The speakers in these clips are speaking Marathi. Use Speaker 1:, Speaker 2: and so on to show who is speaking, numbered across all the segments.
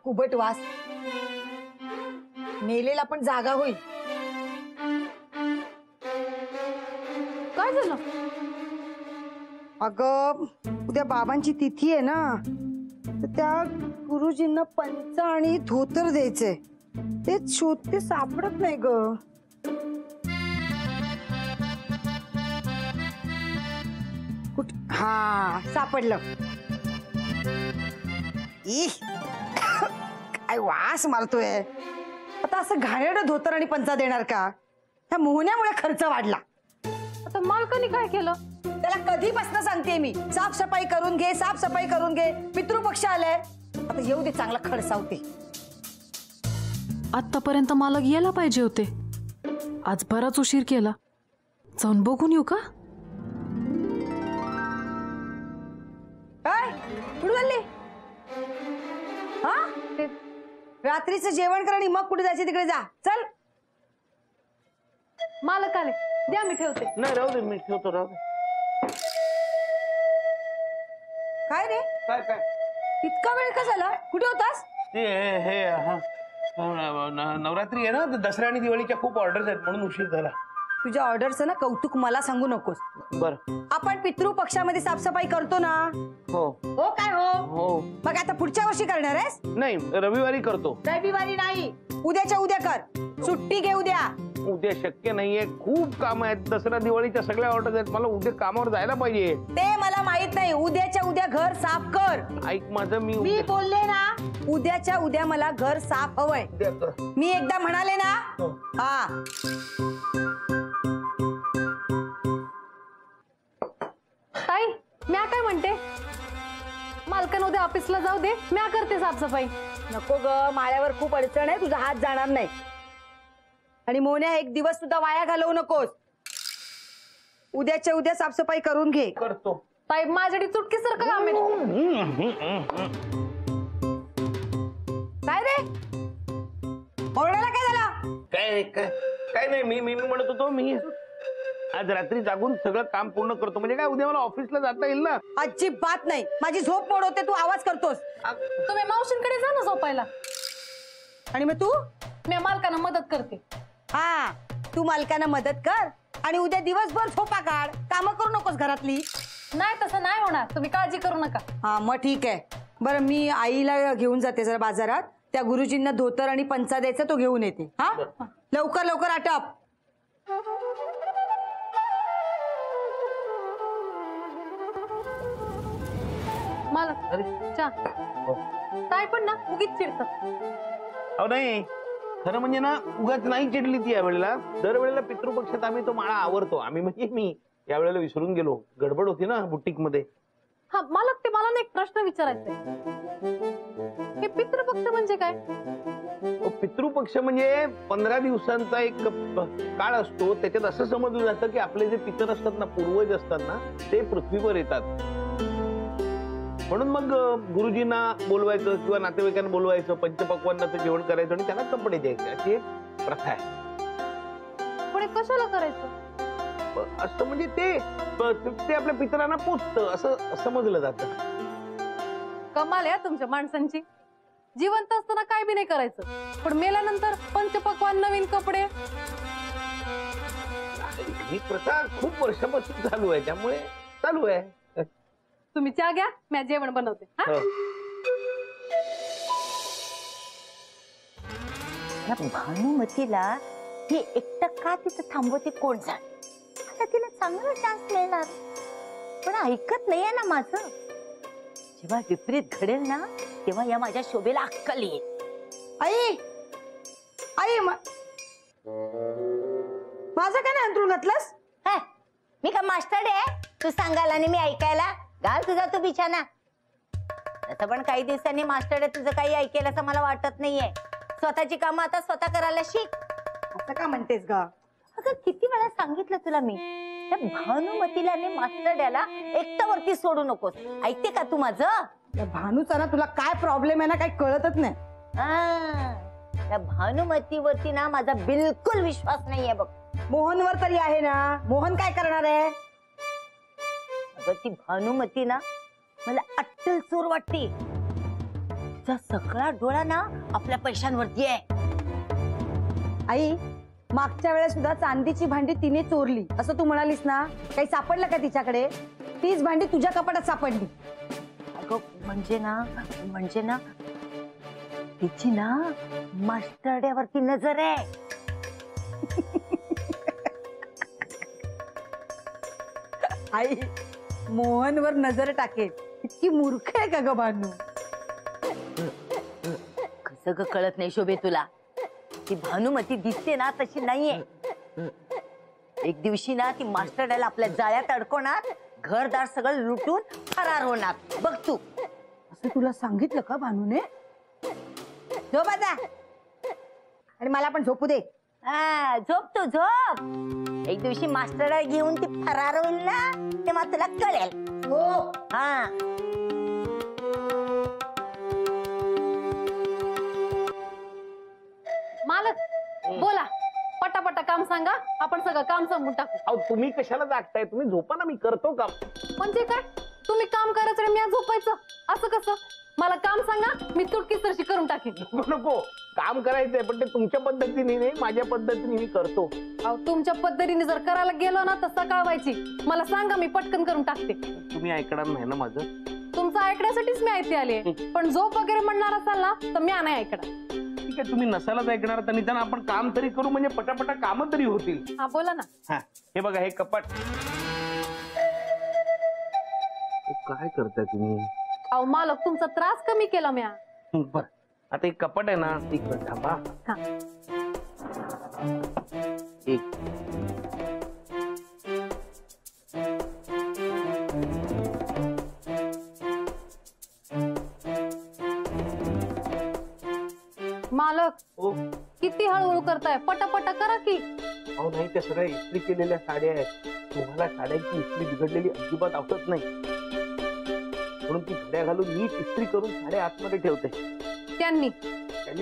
Speaker 1: कुबट वास, मेलेला पण जागा होईल.
Speaker 2: काय झालं?
Speaker 1: अगं उद्या बाबांची तिथी आहे ना, तर त्या गुरुजींना पंच आणि धोतर द्यायचंय. तेच शोधते, सापडत नाही ग. हा सापडलं. काय वास मारतोय. आता असं घाणेरडं धोतर आणि पंचा देणार का? ह्या मोहन्यामुळे खर्च वाढला.
Speaker 2: आता मालकाने काय केलं?
Speaker 1: त्याला कधीपासून सांगते मी, साफसफाई करून घे, साफसफाई करून घे. पितृपक्ष आलाय, आता येऊ दे, चांगला खडसावते.
Speaker 2: आतापर्यंत मालक यायला पाहिजे होते. आज बराच उशीर केला. जाऊन बघून येऊ का?
Speaker 1: काय कुठे चालली? हा रात्रीचं जेवण कर आणि मग कुठे जायचं तिकडे जा. चल.
Speaker 2: मालक आले, द्या मी ठेवते.
Speaker 3: नाही राहू दे, मी ठेवतो. राहू दे.
Speaker 1: काय रे,
Speaker 3: काय काय
Speaker 1: इतका वेळ का झाला? कुठे होतास?
Speaker 3: ते हे नवरात्री आहे ना, दसरा आणि दिवाळीच्या खूप ऑर्डर्स आहेत म्हणून उशीर झाला.
Speaker 1: तुझ्या ऑर्डरचं ना कौतुक मला सांगू नकोस.
Speaker 3: बर.
Speaker 1: आपण पितृपक्षामध्ये साफसफाई करतो ना.
Speaker 3: हो
Speaker 1: हो काय हो
Speaker 3: हो.
Speaker 1: मग आता पुढच्या वर्षी करणार आहेस?
Speaker 3: नाही, रविवारी करतो.
Speaker 1: रविवारी नाही, उद्याच्या उद्या कर. सुट्टी घे उद्या.
Speaker 3: उद्या शक्य नाहीये, खूप काम आहेत. दसरा दिवाळीच्या सगळ्या ऑर्डर आहेत, मला उद्या कामावर जायला पाहिजे.
Speaker 1: ते मला माहित नाही. उद्याच्या उद्या घर साफ कर.
Speaker 3: ऐक माझं,
Speaker 1: मी बोलले ना, उद्याच्या उद्या मला घर साफ हवंय. मी एकदा म्हणाले ना. हा
Speaker 2: ताई, म्या काय म्हणते, मालकानं उद्या ऑफिसला जाऊ दे, म्या करते साफसफाई.
Speaker 1: नको ग, माळ्यावर खूप अडचण आहे, तुझा हात जाणार नाही. आणि मोन्या, एक दिवस सुद्धा वाया घालवू नकोस. उद्याच्या उद्या साफसफाई करून घे.
Speaker 3: करतो.
Speaker 2: ताई, माझ्यासाठी चुटकीसारखं काम आहे.
Speaker 1: काय रे, ओरडायला काय झालं?
Speaker 3: काय काय काय नाही, मी म्हणत होतो, मी आज रात्री जागून सगळं काम पूर्ण करतो. म्हणजे काय, उद्या मला ऑफिसला जाता येईल ना.
Speaker 1: अजिबात नाही. माझी झोप मोड होते, तू आवाज करतोस.
Speaker 2: तुम्ही मावशींकडे जा ना झोपायला.
Speaker 1: आणि मग तू?
Speaker 2: मी मालकांना मदत करते.
Speaker 1: हा, तू मालकांना मदत कर आणि उद्या दिवसभर झोपा काढ. कामं करू नकोस घरातली.
Speaker 2: नाही, तसं नाही होणार, तुम्ही काळजी करू नका.
Speaker 1: हा मग ठीक आहे. बरं, मी आईला घेऊन जाते जरा बाजारात. त्या गुरुजींना धोतर आणि पंचा द्यायचा, तो घेऊन येते. हा, लवकर लवकर आटप.
Speaker 2: मालक चहा. ताई पण ना उगीच चिडतात.
Speaker 3: अहो नाही, खरं म्हणजे ना, उगाच नाही चिडली ती यावेळेला. दरवेळेला पितृपक्षात आम्ही तो माळा आवरतो. आम्ही म्हणजे मी यावेळेला विसरून गेलो, गडबड होती ना बुटीक मध्ये.
Speaker 2: हा मालक, ते मला ना एक प्रश्न विचारायचा आहे. हे पितृपक्ष म्हणजे काय?
Speaker 3: पितृपक्ष म्हणजे 15 दिवसांचा एक काळ असतो. त्याच्यात असं समजलं जातं की आपले जे पितर असतात ना, पूर्वज असतात ना, ते पृथ्वीवर येतात. म्हणून मग गुरुजींना बोलवायचं किंवा नातेवाईकांना बोलवायचं, पंचपक्वान्नाचं जेवण करायचं आणि त्यांना कपडे द्यायचे, अशी एक प्रथा आहे.
Speaker 2: पण कशाला करायचं
Speaker 3: असं? म्हणजे ते आपल्या पितरांना पोचतं असं समजलं जातं.
Speaker 2: कमाल आहे तुमच्या माणसांची. जिवंत असताना काय बी नाही करायचं, पण मेल्यानंतर पंचपक्वान, नवीन कपडे.
Speaker 3: ही प्रथा खूप वर्षापासून चालू आहे, त्यामुळे चालू आहे.
Speaker 2: तुम्ही चहा घ्या, मी जेवण बनवते.
Speaker 4: भानुमतीला ही एकटं का तिथं थांबवते कोण जाण. आता तिला चांगला चान्स मिळणार, पण ऐकत नाहीये ना माझं. जेव्हा विपरीत घडेल ना, तेव्हा या माझ्या शोभेला अक्कल येईल.
Speaker 1: आई, आई, माझं काय नाही अंतरून घातलंस?
Speaker 4: मी का मास्टर आहे तू सांगायला आणि मी ऐकायला? घाल तुझा तो बिछाना. तसं पण काही दिवसांनी मास्टर आहे, तुझं काही ऐकेल असं मला वाटत नाहीये. स्वतःची कामं आता स्वतः करायला शिक.
Speaker 1: असं का म्हणतेस ग?
Speaker 4: अगं किती वेळा सांगितलं तुला मी, त्या भानुमतीला आणि मास्टरड्याला एकट्यावरती सोडू नकोस. ऐकते का तू माझं?
Speaker 1: त्या भानूचा ना तुला काय प्रॉब्लेम आहे ना, काही कळतच नाही.
Speaker 4: त्या भानुमतीवरती ना माझा बिलकुल विश्वास नाहीये बघ.
Speaker 1: मोहनवर तरी आहे ना. मोहन काय करणार आहे?
Speaker 4: अगं ती भानुमती ना मला अट्टल चोर वाटते. तुझा सगळा डोळा ना आपल्या पैशांवरती आहे.
Speaker 1: आई, मागच्या वेळेस सुद्धा चांदीची भांडी तिने चोरली असं तू म्हणालीस ना, काही सापडलं का तिच्याकडे? तीच भांडी तुझ्या कपाटात सापडली.
Speaker 4: अगं म्हणजे ना तिची ना मास्टरड्यावरती नजर आहे.
Speaker 1: आई, मोहनवर नजर टाकेल इतकी मूर्ख आहे का ग भानू?
Speaker 4: कसं ग कळत नाही शोभे तुला? ती भानुमती दिसते ना तशी नाहीये. एक दिवशी ना ती मास्टरड्याला आपल्या जाळ्यात अडकवणार, घरदार सगळं लुटून फरार होणार. बघ तू.
Speaker 1: असं तुला सांगितलं का भानूने? झोप आता आणि मला पण झोपू दे.
Speaker 4: हा, झोप तू झोप. एक दिवशी मास्टरला घेऊन ती फरार होईल ना, तेव्हा तुला कळेल.
Speaker 1: हो.
Speaker 4: हा.
Speaker 2: मालक बोला, पटापटा काम सांगा, आपण सगळं काम संपवून टाकू.
Speaker 3: अहो तुम्ही कशाला जागताय? तुम्ही झोपा ना, मी करतो काम.
Speaker 2: म्हणजे काय? तुम्ही काम करायचं आणि मी आज झोपायचं असं कसं? मला काम सांगा, मी चुटकीसरशी करून टाकेन.
Speaker 3: नको, काम करायचंय पण ते तुमच्या पद्धतीने नाही, माझ्या पद्धतीने मी करतो.
Speaker 2: अहो, तुमच्या पद्धतीने जर करायला गेलो ना तर सकाळ व्हायची. मला सांगा, मी पटकन करून टाकते.
Speaker 3: तुम्ही ऐकणार नाही ना माझं?
Speaker 2: तुमचं ऐकण्यासाठीच मी ऐकते आले, पण झोप वगैरे म्हणणार असाल ना तर मी नाही ऐकणार.
Speaker 3: ठीक आहे, तुम्ही नसालाच ऐकणार तर निदान आपण काम तरी करू, म्हणजे पटापटा काम तरी होतील.
Speaker 2: हा बोला ना.
Speaker 3: हा, हे बघा, हे कपाट. काय करताय तुम्ही?
Speaker 2: अहो मालक, तुमचा त्रास कमी केला मी.
Speaker 3: बर, आता एक कपाट आहे ना, इकडे थांबा.
Speaker 2: हा.
Speaker 3: एक
Speaker 2: मालक
Speaker 3: ओ,
Speaker 2: किती हळूहळू करताय, पटापटा करा की.
Speaker 3: अहो नाही, त्या सगळ्या इस्त्री केलेल्या साड्या आहेत. तुम्हाला साड्यांची इस्त्री बिघडलेली अजिबात आवडत नाही, म्हणून ती घड्या घालून नीट इस्त्री करून साड्या आतमध्ये ठेवते.
Speaker 2: त्यांनी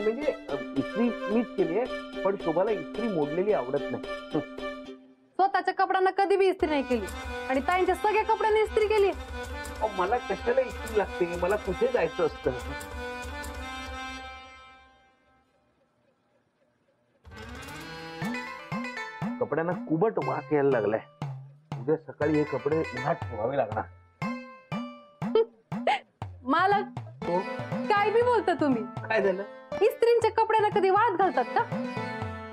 Speaker 3: म्हणजे इस्त्री मीच केली आहे, पण शोभाला इस्त्री मोडलेली आवडत नाही.
Speaker 2: स्वतःच्या कपड्यांना कधी बी इस्त्री नाही केली आणि ताईंच्या सगळ्या कपड्यांनी इस्त्री केली.
Speaker 3: अहो मला कशाला इस्त्री लागते? मला कुठे जायचं असतं? कपड्यांना कुबट वास यायला लागलाय. उद्या सकाळी हे कपडे उन्हात ठेवावे लागणार.
Speaker 2: मालक
Speaker 3: हो?
Speaker 2: काय बी बोलता तुम्ही?
Speaker 3: काय झालं?
Speaker 2: इस्त्रींच्या कपड्यांना कधी वाळत घालतात का?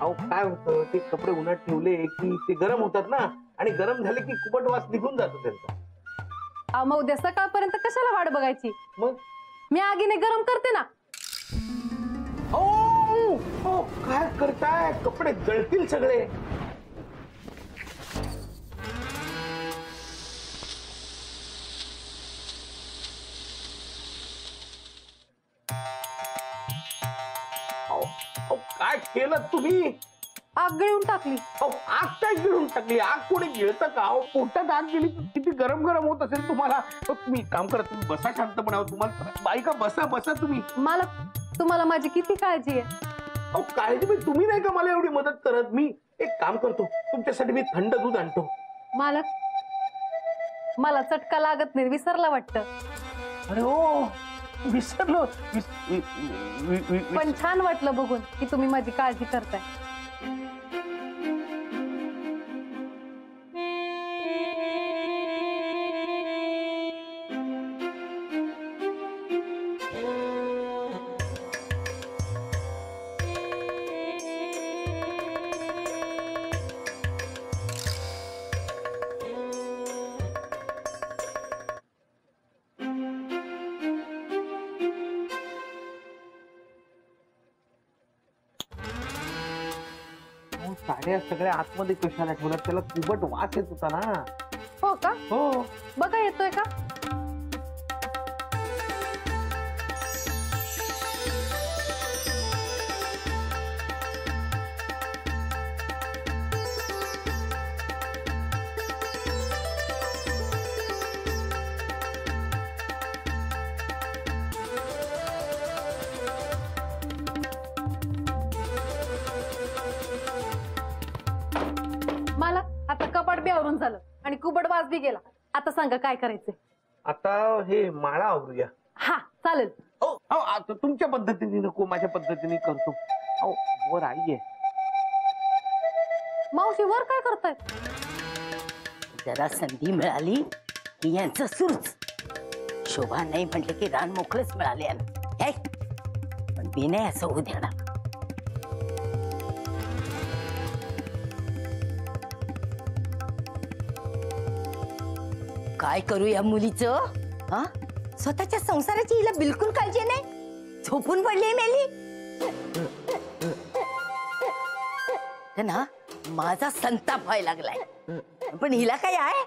Speaker 3: अहो काय होतं, ते कपडे उन्हात ठेवले की ते गरम होतात ना, आणि गरम झाले की कुबट वास निघून जातो त्यांचा.
Speaker 2: अहो मग उद्या सकाळपर्यंत कशाला वाट बघायची?
Speaker 3: मग
Speaker 2: मी आगीने गरम करते ना.
Speaker 3: ओ, काय करताय? कपडे जळतील सगळे. काय केलं तुम्ही?
Speaker 2: आग गिळून टाकली.
Speaker 3: आग काय गिळून टाकली? आग कोणी गिळतं का? पोटात आग गेली किती गरम गरम होत असेल तुम्हाला. तुम्ही काम करा, तुम्ही बसा शांतपणावर. तुम्हाला बायका बसा बसा तुम्ही.
Speaker 2: मालक, तुम्हाला माझी किती काळजी आहे.
Speaker 3: काळजी मी, तुम्ही नाही का मला एवढी मदत करत? मी एक काम करतो, तुमच्यासाठी मी थंड दूध आणतो.
Speaker 2: मालक, मला चटका लागत नाही, विसरला वाटतं.
Speaker 3: अरे हो, विसरलो.
Speaker 2: पण छान वाटलं बघून की तुम्ही माझी काळजी करताय.
Speaker 3: साड्या सगळ्या आतमध्ये कशाला ठेवल्यात? त्याला कुबट वास येत होता ना.
Speaker 2: हो का?
Speaker 3: हो.
Speaker 2: बघा येतोय का? मालक, आता कपाट बी आवरून झालं आणि कुबड वास बी गेला. आता सांगा काय करायचंय?
Speaker 3: आता हे माळा आवरूया.
Speaker 2: हा चालेल.
Speaker 3: हो आता तुमच्या पद्धतीने नको, माझ्या पद्धतीने करतो. अहो वर आई आहे.
Speaker 2: मावशी वर काय करताय?
Speaker 4: जरा संधी मिळाली की यांचं सुरूच. शोभा नाही म्हटलं की रान मोकळच मिळाले यांना. पण मी नाही असं होऊ देणार. काय करू या मुलीचं? हा, स्वतःच्या संसाराची हिला बिलकुल काळजी नाही. झोपून पडली मेली. तर ना माझा संताप व्हायला लागलाय. पण हिला काय आहे?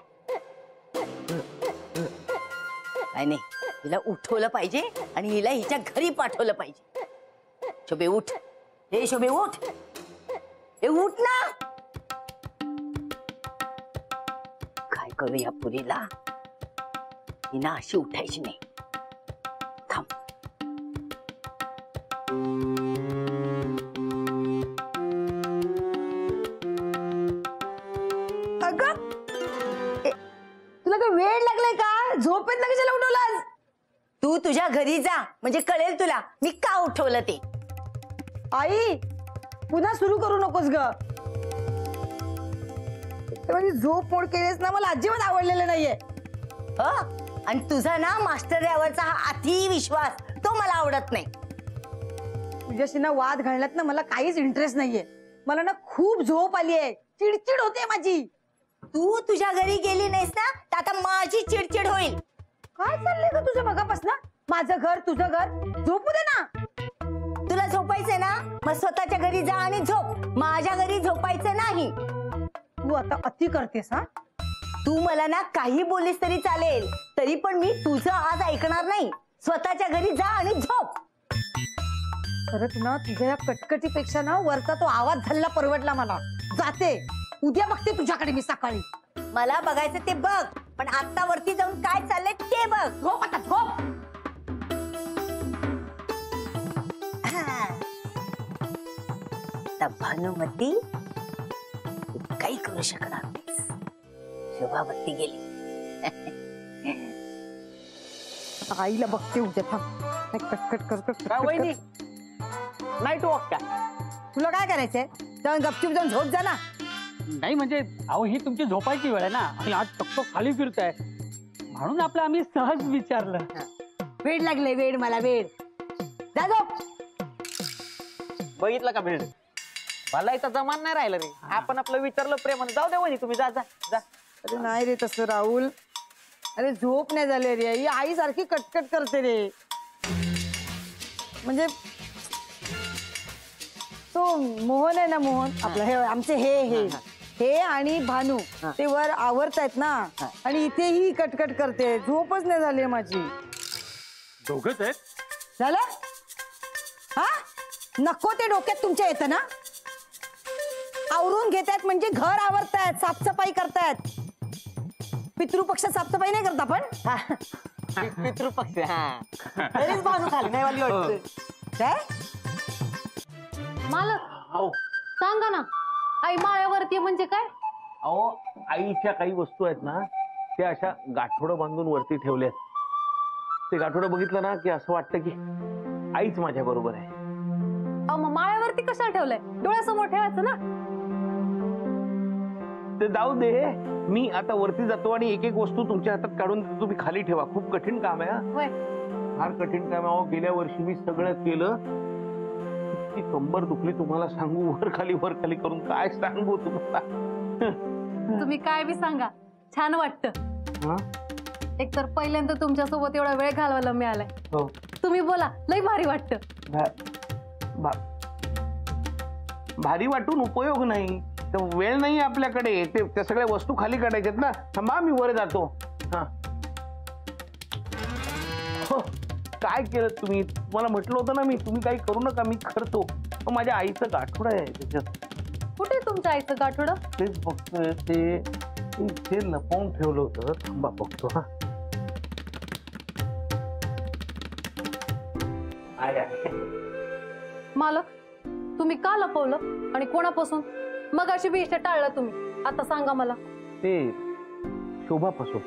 Speaker 4: काय नाही, हिला उठवलं पाहिजे आणि हिला हिच्या घरी पाठवलं पाहिजे. शोभे उठ. हे शोभे उठ. हे उठ ना. काय करू या पुरीला? हिना अशी उठायची नाही. थांब.
Speaker 1: अगं तुला काय वेळ लागलाय का? झोपेत ना कशाला उठवलास?
Speaker 4: तू तुझ्या घरी जा म्हणजे कळेल तुला मी का उठवलं ते.
Speaker 1: आई पुन्हा सुरू करू नकोस ग. माझी झोप मोड केलीस ना, मला अजिबात आवडलेलं नाहीये.
Speaker 4: आणि तुझा ना मास्टर यावरचा हा अति विश्वास तो मला आवडत नाही.
Speaker 1: तुझ्याशी ना वाद घालण्यात ना मला काहीच इंटरेस्ट नाहीये. मला ना खूप झोप आली आहे, चिडचिड होते माझी.
Speaker 4: तू तुझ्या घरी गेली नाहीस ना तर आता माझी चिडचिड होईल.
Speaker 1: काय चाललंय का तुझं मगापासून? माझं घर तुझं घर, झोपू दे ना.
Speaker 4: तुला झोपायचंय ना मग स्वतःच्या घरी जा आणि झोप. माझ्या घरी झोपायचं नाही.
Speaker 1: तू आता अति करतेस. हा,
Speaker 4: तू मला ना काही बोललीस तरी चालेल, तरी पण मी तुझं आज ऐकणार नाही. स्वतःच्या घरी जा आणि झोप.
Speaker 1: खरंच ना तुझ्या या कटकटीपेक्षा ना वरचा तो आवाज झाला परवडला मला. जाते, उद्या बघते तुझ्याकडे मी सकाळी.
Speaker 4: मला बघायचं ते बघ, पण आता वरती जाऊन काय चाललंय ते बघ.
Speaker 1: झोप आता, झोप.
Speaker 4: आता भानुमती तू काही करू शकणार नाहीस. शोभावती गेली.
Speaker 1: आईला बघते उद्या. थांब, कटकट कर कर.
Speaker 5: वहिनी नाईट वॉक का?
Speaker 1: तुला काय करायचंय? जाऊन गपचूप जाऊन झोप जा ना.
Speaker 5: नाही म्हणजे अहो ही तुमची झोपायची वेळ आहे ना आणि आज चक्क खाली फिरताय म्हणून आपलं आम्ही सहज विचारलं.
Speaker 1: वेड लागले, वेड मला वेड. जा झोप.
Speaker 5: बघितलं का भेड? मला इथं जमान नाही राहिलं रे. आपण आपलं विचारलं प्रेमाने. जाऊ दे वहिनी तुम्ही जा जा जा.
Speaker 1: अरे नाही रे तसं राहुल. अरे झोप नाही झाले रे. ही आई सारखी कटकट करते रे. म्हणजे तो मोहन आहे ना, मोहन आपलं हे आमचे हे आणि भानू ते वर आवरतायत ना, आणि इथे ही कटकट करते. झोपच नाही झाली माझी.
Speaker 5: दोघच आहेत?
Speaker 1: झालं? हा, नको ते डोक्यात तुमच्या येतं ना. आवरून घेतायत म्हणजे घर आवरतायत, साफसफाई करतायत. पितृपक्ष साफसफाई नाही करत आपण?
Speaker 5: पितृपक्ष. हा तरीच भानू खाली नाही वाली वाटतं.
Speaker 1: काय
Speaker 2: मालक
Speaker 3: हो
Speaker 2: सांगा ना, आई माळ्यावरती म्हणजे काय?
Speaker 3: अहो आईच्या काही वस्तू आहेत ना त्या अशा गाठोडं बांधून वरती ठेवल्यात. ते गाठोडं बघितलं ना की असं वाटतं की आईच माझ्या बरोबर आहे.
Speaker 2: मग माळ्यावरती कशाला ठेवलंय? डोळ्यासमोर ठेवायचं ना.
Speaker 3: ते जाऊ दे. मी आता वरती जातो आणि एक एक वस्तू तुमच्या हातात काढून देतो. तुम्ही खाली ठेवा. खूप कठीण काम आहे.
Speaker 2: होय,
Speaker 3: फार कठीण काम आहे. गेल्या वर्षी मी सगळं केलं. इतकी कंबर दुखली तुम्हाला सांगू. वर खाली करून काय सांगू तुम्हाला.
Speaker 2: तुम्ही काय बी सांगा, छान वाटतं. एक तर पहिल्यांदा तुमच्या सोबत एवढा वेळ घालवायला मिळालाय.
Speaker 3: हो
Speaker 2: तुम्ही बोला, लई भारी वाटतं.
Speaker 3: भारी वाटून उपयोग नाही. तर वेळ नाही आपल्याकडे. त्या सगळ्या वस्तू खाली काढायच्यात ना. थांबा मी वर जातो. हा हो, काय केलं तुम्ही? मला म्हटलं होतं ना मी, तुम्ही काही करू नका, मी करतो. माझ्या आईचं गाठोडं आहे त्याच्यात.
Speaker 2: कुठे तुमच्या आईचं गाठोडं?
Speaker 3: तेच बघतोय. ते लपवून ठेवलं होतं. थांबा बघतो. हा
Speaker 2: मालक, तुम्ही का लपवलं आणि कोणापासून? मग अशी बी इष्ट टाळलं तुम्ही. आता सांगा मला.
Speaker 3: ते शोभापासून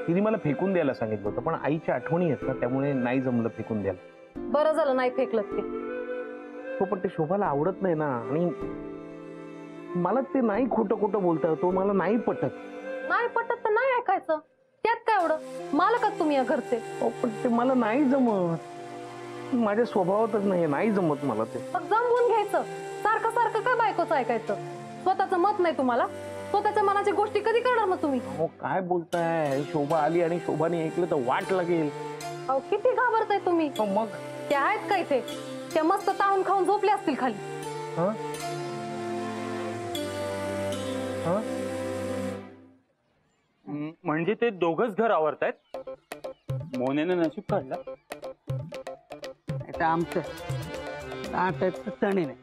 Speaker 3: तिने मला फेकून द्यायला सांगितलं होतं, पण आईच्या आठवणी आहेत ना त्यामुळे नाही जमलं फेकून द्यायला.
Speaker 2: बरं झालं नाही फेकलं ते.
Speaker 3: हो पण ते शोभाला आवडत नाही ना, आणि मला ते नाही खोटं खोटं बोलता येतो, मला नाही पटत.
Speaker 2: नाही पटत तर नाही ऐकायचं, त्यात काय एवढं, मालकात तुम्ही या घरचे.
Speaker 3: हो पण ते मला नाही जमत, माझ्या स्वभावातच नाही जमत मला ते.
Speaker 2: मग जमवून घ्यायचं. सारखं सारखं काय बायकोचं ऐकायचं? स्वतःचं मत नाही तुम्हाला? स्वतःच्या मनाची गोष्टी कधी करणार मग तुम्ही?
Speaker 3: हो काय बोलताय, शोभा आली आणि शोभाने ऐकलं तर वाट लागेल.
Speaker 2: अहो किती घाबरताय तुम्ही?
Speaker 3: हो मग
Speaker 2: त्या आहेत का इथे? त्या मस्त तावून खाऊन झोपले असतील खाली.
Speaker 3: हं? हं?
Speaker 5: म्हणजे ते दोघच घर आवरतायत? मोन्याने नशीब काढला. आमचं तणी नाही.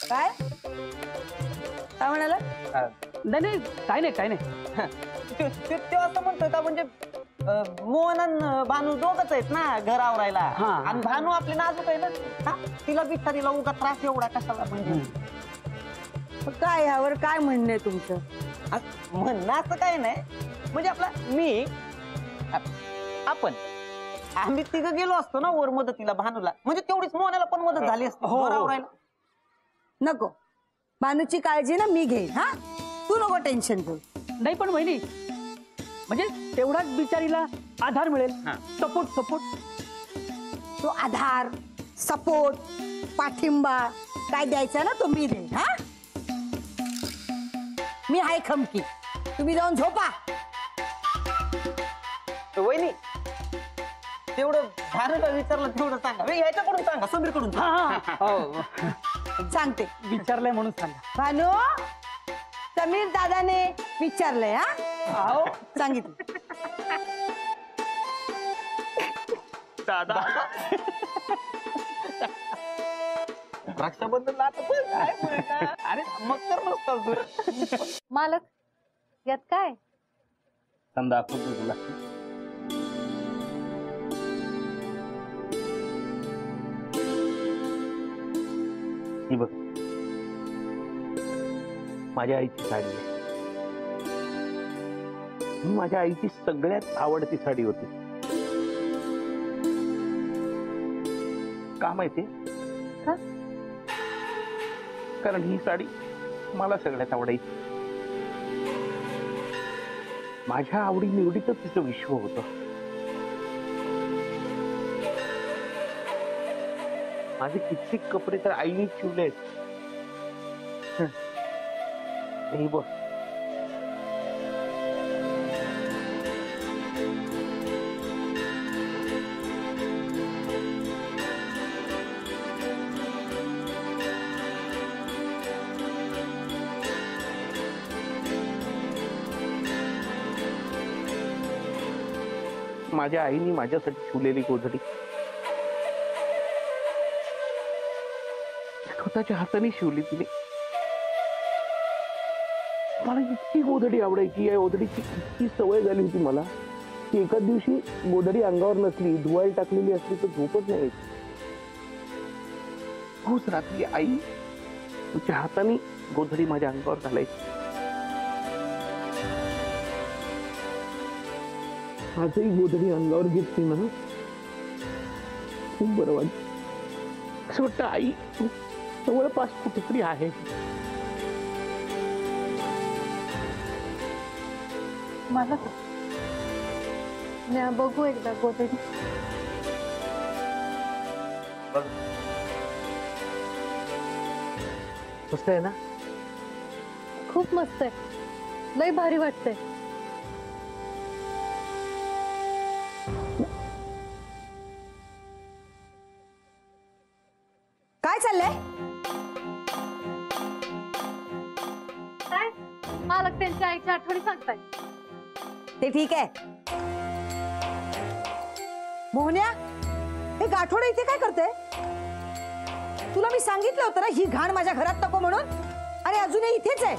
Speaker 1: काय काय म्हणाला?
Speaker 5: नाही काय नाही.
Speaker 6: ते असं म्हणतोय का, म्हणजे मोहन आणि भानू दोघच आहेत ना घर आवरायला,
Speaker 5: हा.
Speaker 6: आणि भानू आपली नाजूक आहे ना, हा? तिला बिचारीला उगा त्रास एवढा कशाला, म्हणजे
Speaker 1: काय ह्यावर काय म्हणणं आहे तुमचं?
Speaker 6: म्हणणं असं काही नाही, म्हणजे आपला मी आपण आम्ही तिघं गेलो असतो ना वर मदतीला भानूला, म्हणजे तेवढीच मोहनाला पण मदत झाली असती घर आवरायला.
Speaker 1: नको, भानूची काळजी ना मी घेईन. हा, तू नको टेन्शन घेऊ.
Speaker 5: नाही पण वहिनी, म्हणजे तेवढाच बिचारीला आधार मिळेल, सपोर्ट.
Speaker 1: तो आधार, सपोर्ट, पाठिंबा काय द्यायचा ना तो मी दे. हा, मी हाय खमकी. तुम्ही जाऊन झोपा.
Speaker 6: वहिनी तेवढं भानूला विचारलं तेवढं सांगा, ह्याच्याकडून सांगा, समीरकडून सांगा.
Speaker 1: सांगते.
Speaker 5: विचारलंय म्हणून सांगा.
Speaker 1: भानू, समीर दादाने विचारलंय. हा, सांगितलं.
Speaker 5: दादा
Speaker 6: रक्षाबंधनला आता पण काय बोलणार? अरे मग तर नसतं.
Speaker 2: मालक यात काय?
Speaker 5: दाखवतो तुला.
Speaker 3: ही बघ, माझ्या आईची साडी आहे. ही माझ्या आईची सगळ्यात आवडती साडी होती. का माहिती?
Speaker 2: का?
Speaker 3: कारण ही साडी मला सगळ्यात आवडायची. माझ्या आवडी निवडीतच तिचं विश्व होतं. माझे कित्येक कपडे तर आईने शिवलेत. हे बघ, माझ्या आईने माझ्यासाठी शिवलेली गोधडी स्वतःच्या हाताने शिवली तिने. मला इतकी गोधडी आवडायची, या गोधडीची इतकी सवय झाली होती मला की एका दिवशी गोधडी अंगावर नसली, धुवायला टाकलेली असली तर झोपच नाही यायची. रोज रात्री आई तिच्या हाताने गोधडी माझ्या अंगावर घालायची. आजही गोधडी अंगावर घेतली ना, खूप बरं वाटतं. असं वाटतं आई जवळपास कुठेतरी आहे.
Speaker 2: मला बघू एकदा गोधडी.
Speaker 3: मस्त आहे ना?
Speaker 2: खूप मस्त आहे, लय भारी वाटतंय.
Speaker 1: काय चाललंय?
Speaker 2: काय मालक त्यांच्या आईच्या आठवणी सांगताय?
Speaker 1: ते ठीक आहे. मोहन्या, हे गाठोडे इथे काय करते? तुला मी सांगितलं होतं ना ही घाण माझ्या घरात नको म्हणून, आणि अजूनही इथेच आहे.